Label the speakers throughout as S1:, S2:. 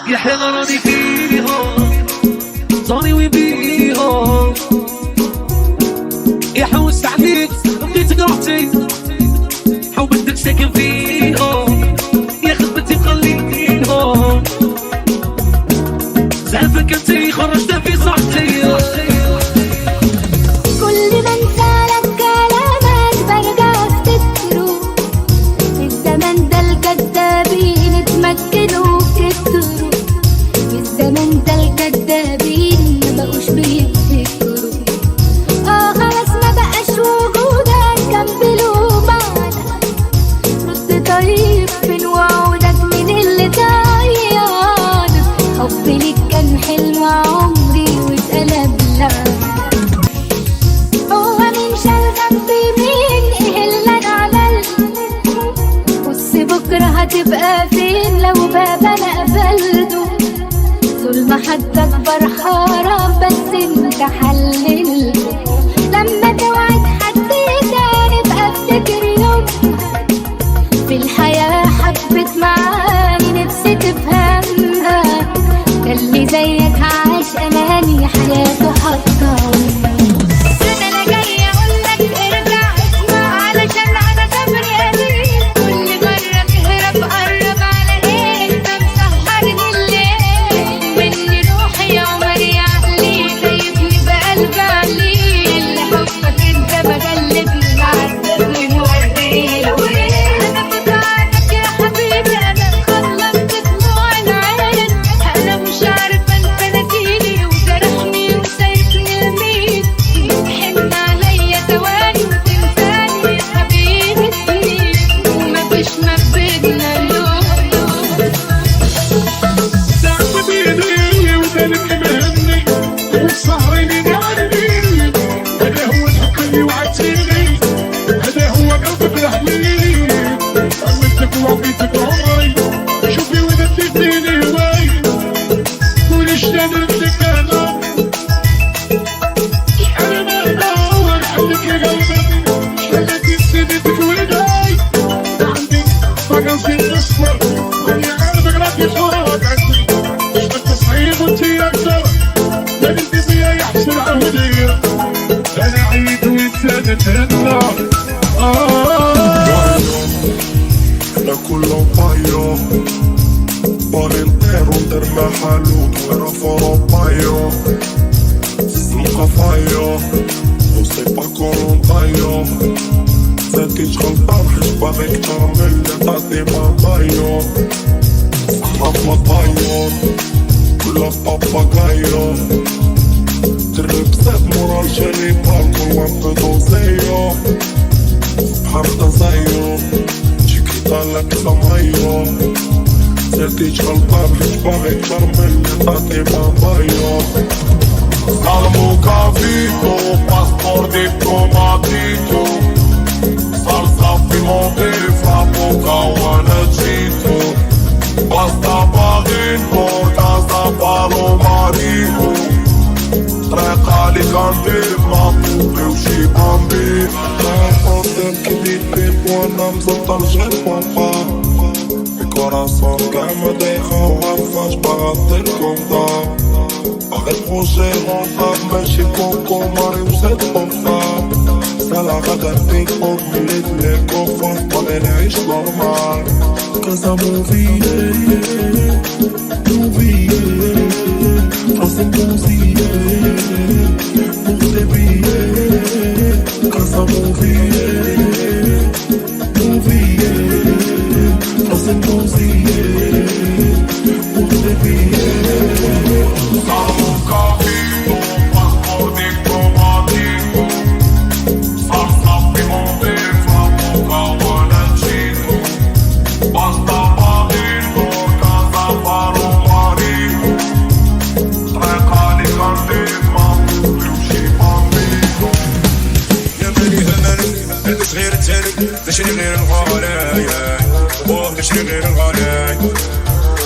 S1: يا حيل راني فيها صاني وبيها يا حوس عليك بديتك رحتي حوبتك ساكن فيها يا خدمتي مخلينها زعفك انتي خرجت في صحتي
S2: كل ما انسالك كلامك برجع افتكره الزمن ده الكدابين اتمكنوا كتروا الزمن ده الكدابين مبقوش بيفتكروا خلاص ما بقاش وجودك كملوا معنا رد طيب فين وعودك من اللي ضيعنا حبي ليك كان حلم عمري واتقلب لعنة هو مين شال جنبي مين ايه اللي انا عملته بص بكره هتبقى فين لو باب انا قفلته ظلم حد اكبر حرام بس انت حللته لما توعد حد تاني ابقى افتكر يوم في الحياة حبت معاني نفسي تفهمها ده اللي زيك عاش اناني حياته حطها انا جاية اقولك ارجع اسمع علشان انا صبري قليل كل مرة تهرب قرب على ايه انت مسهرني الليل مني روحي يا عمري عقلي سايبني بقلبي عليل حبك انت مغلبني معذبني موريني انا بتاعتك يا حبيبي انا خلصت دموع العين انا مش عارفة انت ناسيني وجرحني وسايبني لمين حن عليا ثواني وتنساني يا حبيبي سنين ومفيش ما بينا لون
S3: تعب بيدي وذلك مهمني وسهرني قلبي هذا هو الحب اللي وعدتيني هذا هو قلبك الحبيب عملتك وعطيتك عمري شوفي وإذا تديني هواي وليش ندرتك أنا شحال ما ندور حلك يا قلبي شحال تسندك ولداي عندي بقى نصبر راني عارفك راكي فوق عندي شفت تصعيب وانتي أكتر لا انتي فيا يحسن عهدي أنا عيد وانت نتهنى أنا كله بايو por entero ندير محلوط وأنا في أوروبايو nunca fallo no sei pa como tayo ساكن غلطان حيت باغي كتر من اللي عطاتني ما ضايو صحاب ما طايون كلها باباغايو دري بزاف مورا الجري بالكل وانقذو زيو بحال زيو شي كيطالك سمايو ساكن غلطان حيت باغي كتر من اللي عطاتني ما ضايو Salmo capito, passeport diplomatico Salsa piemonte, fra poca oana cito Basta paghin, por casa palo marico Trec Alicante, Maputo e și Bambi Potem chibit pe poana mzătar jel pampa Mi corazon que me deja huafas para hacer contar Arrête projet rentable, mais j'ai coco, Mario, c'est trop fort Ça la regarde ping-pong, minute, les coffres, pas les riches normal Cause I'm movie, France et musique, pour tes billets Cause I'm movie, France et musique, pour tes billets Salmo capito, passeport diplomatico Salsa piemonte, fra poca oana cito Basta paghin, por casa palo marico Trec Alicante, Maputo e și Bambi يا مالي همالي البس غير التالي تشري غير الغالي تشري غير الغالي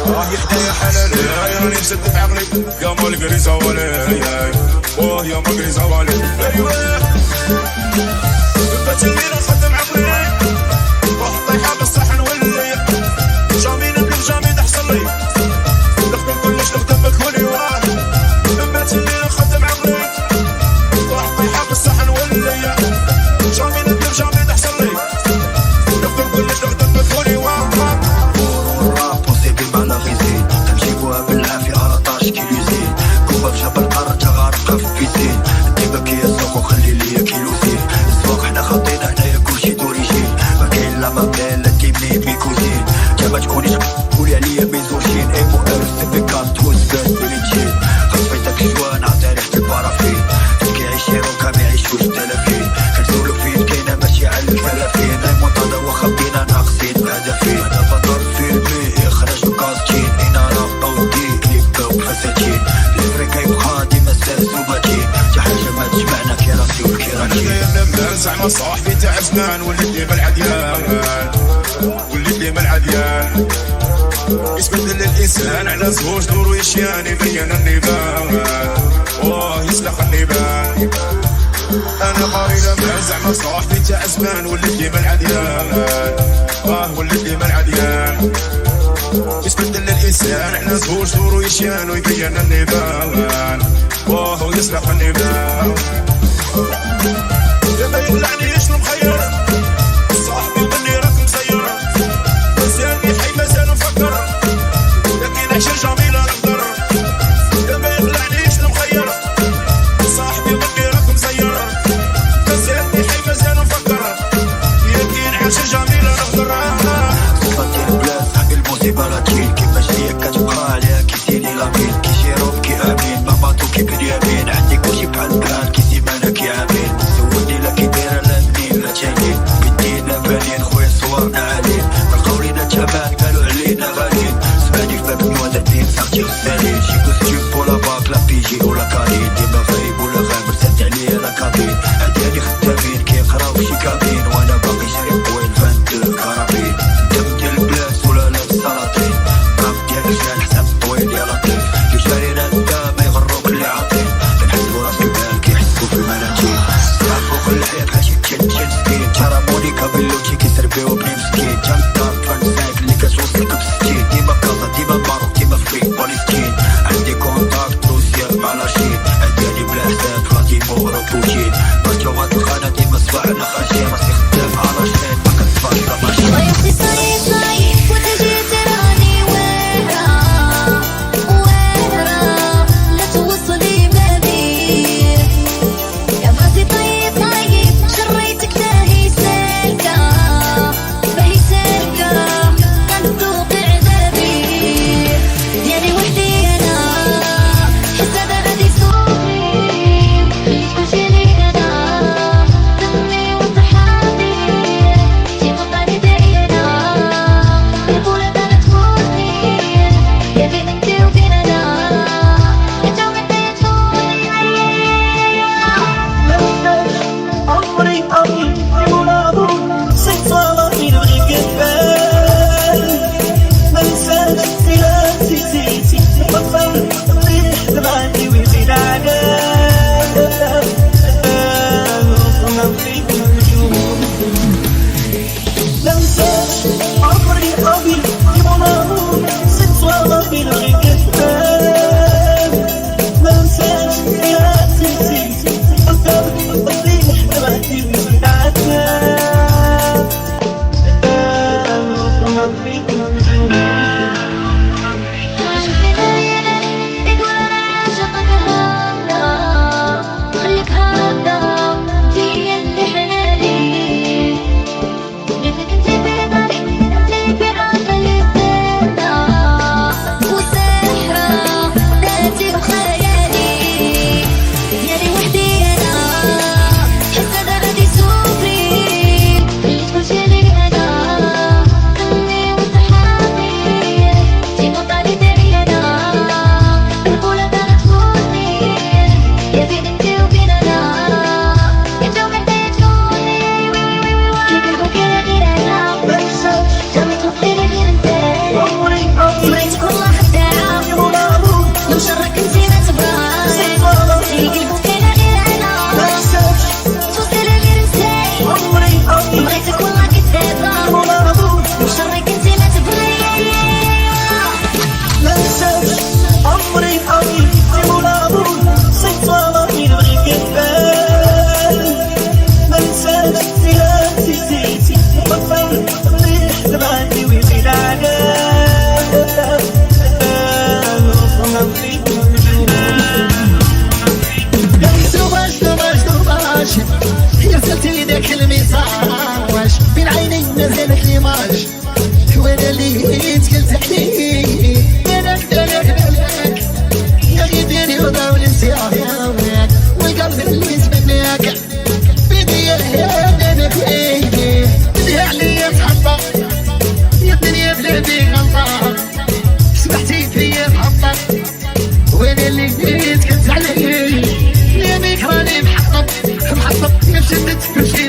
S3: راهي حدايا حلالي راني مسد بعقلي يا مال قري زوالي يا مال قري زوالي ايوا بات الليل نخدم عقلي روح طيحة بالصحن واللي جامي نبلي جامي تحصل لي نخدم
S4: زعما صاحبي تاع زمان وليت ديما العديان وليت ديما العديان يتبدل الانسان على زوج دورو يشيان يبين النبان يسلخ النبان انا قاري لما زعما صاحبي تاع زمان وليت ديما العديان وليت ديما العديان يتبدل الانسان على زوج دورو يشيان ويبين النبان يسلخ النبان ما يقلعنيش المخير صاحبي مني راك مسير مازالني حي مازال نفكر لكن عشان جميلة نقدر ما يقلعنيش المخير صاحبي مني راك مسير مازالني حي مازال نفكر لكن عشان جميلة نقدر
S5: صفاتي البلاصة المصيبة لا تجي كيفاش هي كتبقى عليها كيسيني لامين كيشيروب كي امين ماماتو كي باليمين عندي كلشي بحال بحال كيسي مانا كي امين سولني لا كي دايره لا منين لا جايين بدينا بانين خويا صورنا علين لقاو لينا تمام قالوا علينا غاليين سمعني فاك نوادرتين صاحتي غسالين شي كوستيم بولا باك لا بيجي ولا كادين ديما غايب ولا غامر سد عليا لا كابين عندي هادي خدامين كيقراو شي كابين وانا باقي شاري طويل 22 كرابين دم ديال البلاص ولا لابس سلاطين راب ديال الرجال حساب طويل يا لطيف كي شارينا انت ما يغروك اللي عاطين كنحسبو راسك بال كيحسبو في المناجيل صحابو كل الحياة بحال شي تشن سكين ترامونيكا بلوتي كيسربيو بني مسكين جام دار 25 اللي كتوصلك ب60 ديما كازا ديما ماروك ديما فري بوليسكين عندي كونتاكت روسيا مع لاشين عندي هادي بلا حساب فلاديمور وبوتين برجو هاد الخانة ديما صباحنا خاشين راسي خدام على شين ما كنتفاش لا ماشي
S2: ويخي صايب صايب وانت جيت راني ويرا لا توصلي بابي يا براسي طيب طيب شريتك باهي سالكة باهي سالكة كنذوق عذابي ديالي وحدي انا حتى انا غادي صوتي تمشيلي انا دمي وصحابي تيبقى لي دايرة البولة كانت تفوتني يا بين انت وبين انا انت وحدي تفوتني
S6: عمري ولا ظن صيت صالحي نبغي كفاية ما ننساش سيراتي زيتي بطل ريح دمعتي ويزيد عليا نبغيك نجوم ما ننساش عمري ولا ظن صيت صالحي نبغي كفاية ما ننساش سيراتي زيتي بطل ريح دمعتي ويزيد عليا نبغيك نجوم
S2: شوفي ليلة يقول انا عاشقك هذا خليك هذا انتي اللي حلالي ليتك انتي في بالي انتي في عقلي بينا وسحرة ذاتي وخيالي ديالي وحدي انا حتى انا غادي سوفري خليت كلشي لي انا دمي وصحابي تيبقى لي دايرة البولة كانت تفوتني يا بين انت وبين انا انت وحدي تفوتني كيف كان غير انا
S6: ما ننساش
S2: جامي توصلي لي غير انت
S6: عمري
S2: بغيتك والله خداعة
S6: ولا ظن
S2: لو شرك انتي ما تبغاش
S6: صيت صالحي
S2: قلبك كاينة غير انا
S6: ما ننساش
S2: توصلي لي غير انت
S6: عمري
S2: بغيتك والله كدابة
S6: ولا ظن
S2: لو شرك انتي ما تبغاش
S6: ما ننساش عمري ولا ظن صيت صالحي نبغي كفاية ما ننساش سيراتي زيتي بطل ريح دمعتي ويزيد عليا نبغيك نجوم دوباش يا رسلتي داك الميساج بين عيني نزلت ليماج وانا اللي تقلت عليك داك يا غيديري وضاول نسيانك والقلب اللي تمناك بيدي انا بايدي بدي عليا تحطك يا الدنيا بلادي غلطة سمحتي فيا تحطك وانا اللي تقلت عليك يا بيك راني محطب نفسي كلشي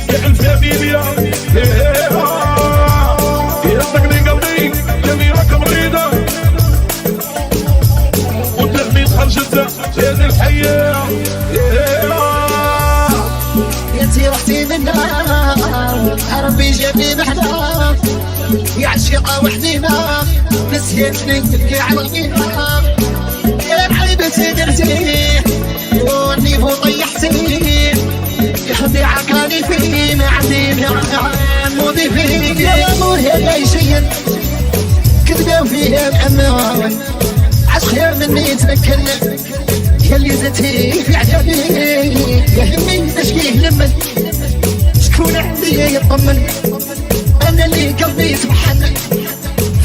S3: يا الفاميليا يصدقني قلبي جميلك مريضة وتغني خرجت هذه الحياة
S6: انتي رحتي منا ربي جابني بعدا يا عشيقة وحدينا نسيتني تبكي علينا يا الحبيبتي درتي والنيفو طيحتي يا حبي عكاني فينا عديني عن مضيفين يا امور يا جيشين كذبوا فيها بأمان عش خير مني تمكن يا اللي زدتي في عجبي يهمني تشكيه لمن شكون عندي يطمن انا اللي قلبي يتبحن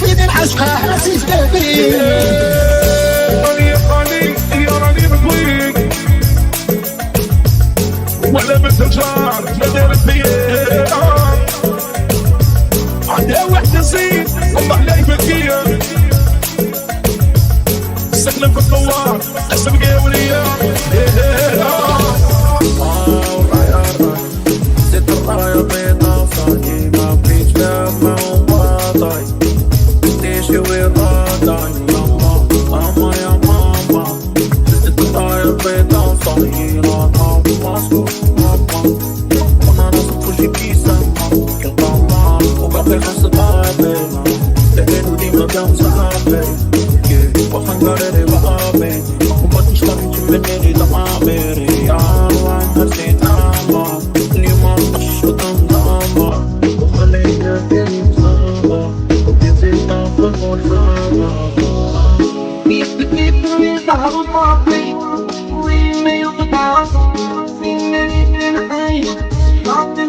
S6: في ذي العشقة عسيس بابي
S3: راني يا راني بطويق ولا بتجار مدار الثياب عندها وحدة زين والله لا يبكيها سكنة في الثوار قسم قاولية
S7: ست الراية بيضا صاحي ما بيش لما وباطاي تيشي ويضاطاي ماما يا ماما ست الراية بيضا صاحي راضا وماسكو ماما وانا نصف وشي كيسا كل طعما وباقي خمس طابي لكن وديما كان صحابي وخنقرري بقابي وما تشتريش مني ضماميري يا روان هسيت عامة اليوم عطش وتنضامة وخلينا في مصابة وبيزيد طاقة والفامة
S1: يثبتني في ظهر الماضي وما يقطع فينا نعيش نعطي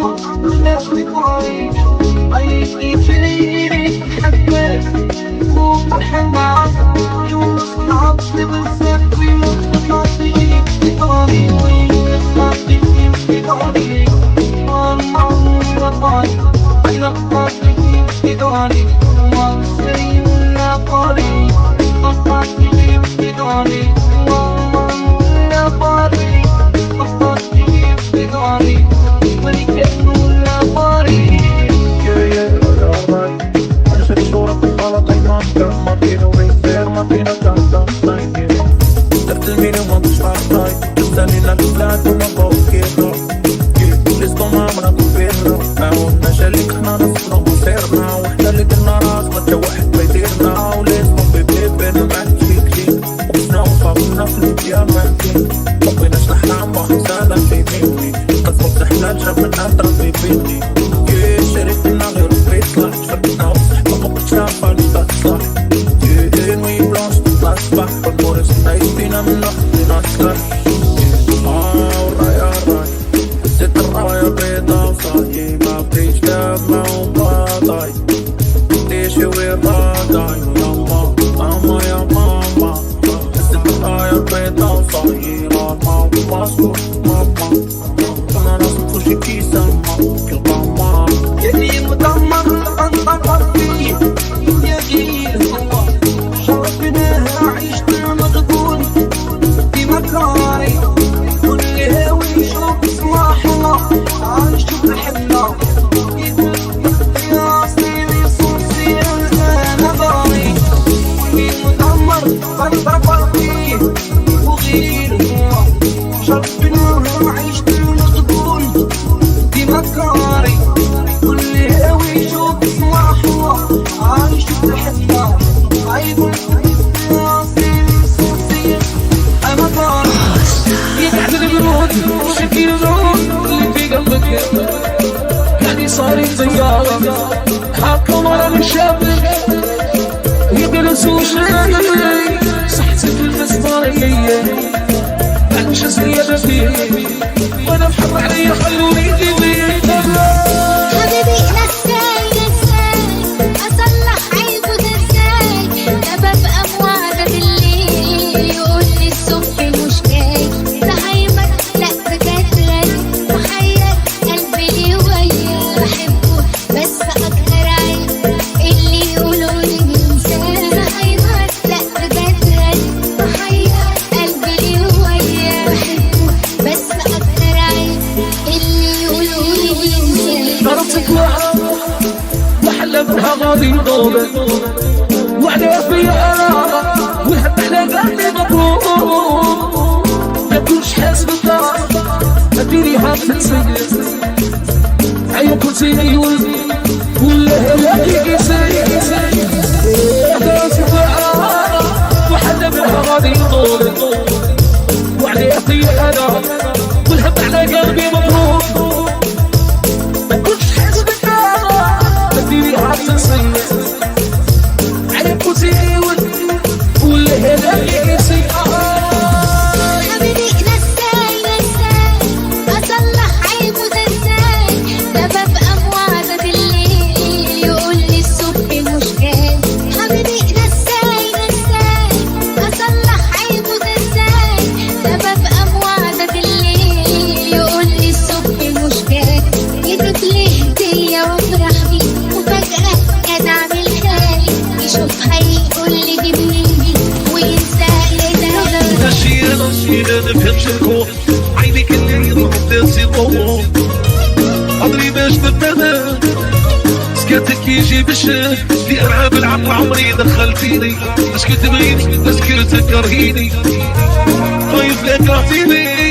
S1: الناس بطريق عيشني في ليلي حبيت وفرحان معاك يوم صعبت بزاف ويموت نعطيك بطريق نعطيك بطريق والله طريق أنا نعطيك بطريق والسيد لا طريق نعطيك بطريق والله طريق نعطيك بطريق ولكن لا طريق
S7: ما فينا ويصير ما فينا كاسة درت الميني وما تشعرناي تستنينا البلاد وما بوكينا لسكو ما عمرنا كبيرنا عاودنا شاليك احنا نصفنا ومصيرنا واحنا اللي قلنا راسنا تا واحد بيديرنا ولسكو بيبينا معك شيك وقفنا وخافنا في الوديان معكين مبغيناش نحرام وحسانا في ميني قصفت حلال شاب من أدرى في بيني شريتنا غير بيطلع شفرتنا وصحبة مبقتش عارفة ليش تصلح وي بلانش تطلع الصباح والمورس نعيش فينا من لحظة نصلح وراي راي ست الراية بيضا وصاحي ما بيش لما وباطاي تيشي ويضاطاي ماما يا ماما ست الراية بيضا وصاحي راضا وماسكو ماما انا نصف وشي كيسة كل ماما
S1: يلي مدمر انطلق فيه يا غير شرفنا عشت مغبون في مكاري كل هاوي شوف صلاحنا عايش بحنا يا سيدي صوصي انا ضاري يلي مدمر انطلق فيه وغير شرفنا عشت مغبون في مكاري كل هاوي شوف صلاحنا عايش بحنا عيب يقعد البرود وشكي البرود اللي في قلبك يعني صار طيارة حاطه مرة من شابك يجلسوا شيء صحتي في المسطرية مش زي فيه وانا محر علي خلوني جديد
S2: حبيبي نساي اصلح عيبه ده ازاي انا ببقى موعده بالليل يقول لي الصبح مش جاي تحيمك لا بجد لازم محير قلبي ليه وياه بحبه بس اكتر عيب اللي يقولوا لي ننساه تحيمك لا بجد لازم محير قلبي ليه وياه بحبه بس اكتر عيب اللي يقولوا
S1: طولك وعليه فيا انا والهم على قلبي مبروك ما كنتش حاسس بالدار اديني هاك تنسيت عيون كنت يولد ولا هلاكي كيسير دارت فعلا وحنا منها غادي طولك وعليه فيا انا والهم على قلبي مبروك ما كنتش حاسس بالدار اديني هاك تنسيت عيون كنت يولد ولا هلاكي كيسير
S2: حبيبي نساي اصلح عيبه ده ازاي ده ببقى موعده بالليل يقول لي الصبح مش جاي حبيبي نساي اصلح عيبه ده ازاي ده ببقى موعده بالليل يقول لي الصبح مش جاي يجيب لي هديه وافرح بيه وفجاه كان عامل خايف يشوفها يقول لي جيبني وينسى
S1: ماشي انا نفهمش الكون عينيك اللي يضرب يضوم قدري باش نبدا سكاتك يجي بالشام في العاب العقل عمري دخلتيني اش كنت تبغيني تذكرتك كرهيني خايف لا كرهتيني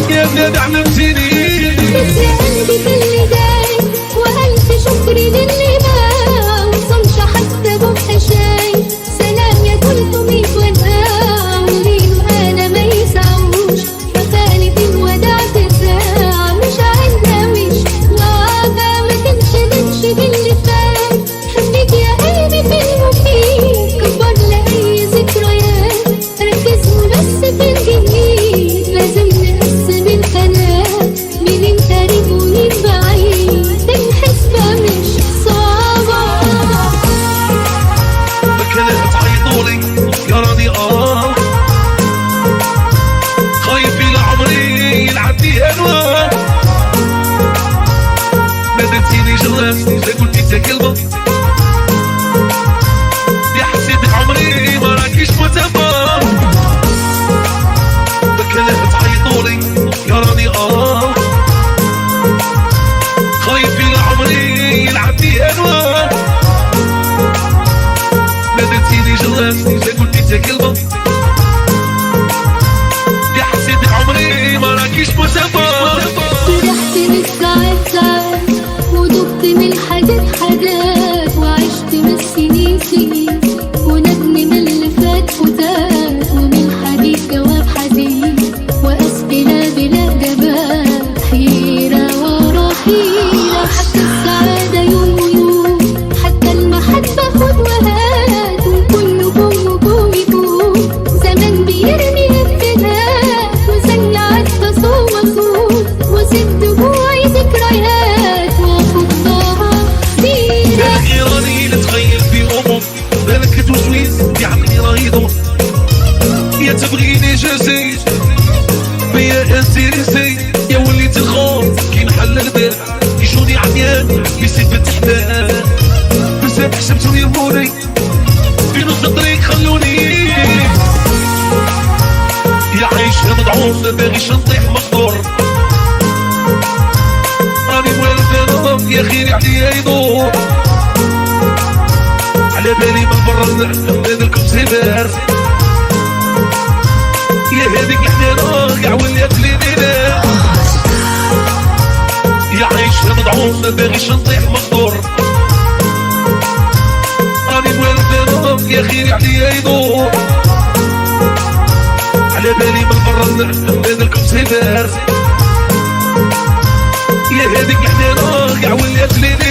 S1: يا بلاد علمتيني
S2: قلبي في اللي جاي والف شكر للي ما وصلش حتى بقى شاي سلام يا 300 وداع وليله انا ما يسعوش وفاني في الوداع تساع مش عايزه وش وعافى ما تنشغلش باللي فات خليك يا قلبي في المفيد كبر لاي ذكريات ركز وبس في الجديد لازم نقسم الخانات مين انت قريب ومين بعيد الحسبه مش صعبه
S1: كلمة عيطولي يا راني خايف لعمري يلعب بي انوار ناديتيني جراس لا قلتي تا كلمة يا حسيتك عمري ما راكيش متفق كلمة عيطولي يا راني خايف لعمري يلعب بي انوار ناديتيني جراس لا قلتي تا كلمة يا حسيتك عمري ما راكيش متفق
S2: فرحت من الساعات ساعات ودبت من حاجات وعشت من السنين سنين وندمي من اللي فات فتات ومن حديث جواب حزين وأسئلة بلا جواب حيرة ورا حيرة حتى السعادة يوم ويوم حتى المحبة خد وهات وكله بوم وبوم يبوم زمان بيرمي ابتداء وزن عدى صوم وست دموعي ذكريات وخطاها سيرة
S1: إيراني نتخيل في أمم بالك توسويس يعملني رايدو يا تبغيني جازي بيا انتيريسي يا وليت الخوف كي محل البيت يجوني عميان يسيب التحداد بزاف حسبتوني يرموني في نص الطريق خلوني يا عيش يا مضعوف ما باغيش نطيح مقدور راني والد انا يا خيري عليا يدور على بالي من برا نادلكم سيبار يا هذيك الحنانة يا وليت لينا يا عيش يا مضعوف ما باغيش نطيح مقدور راني والد انا يا خيري عليا يدور على بالي من برا نادلكم سيبار يا هذيك الحنانة يا وليت لينا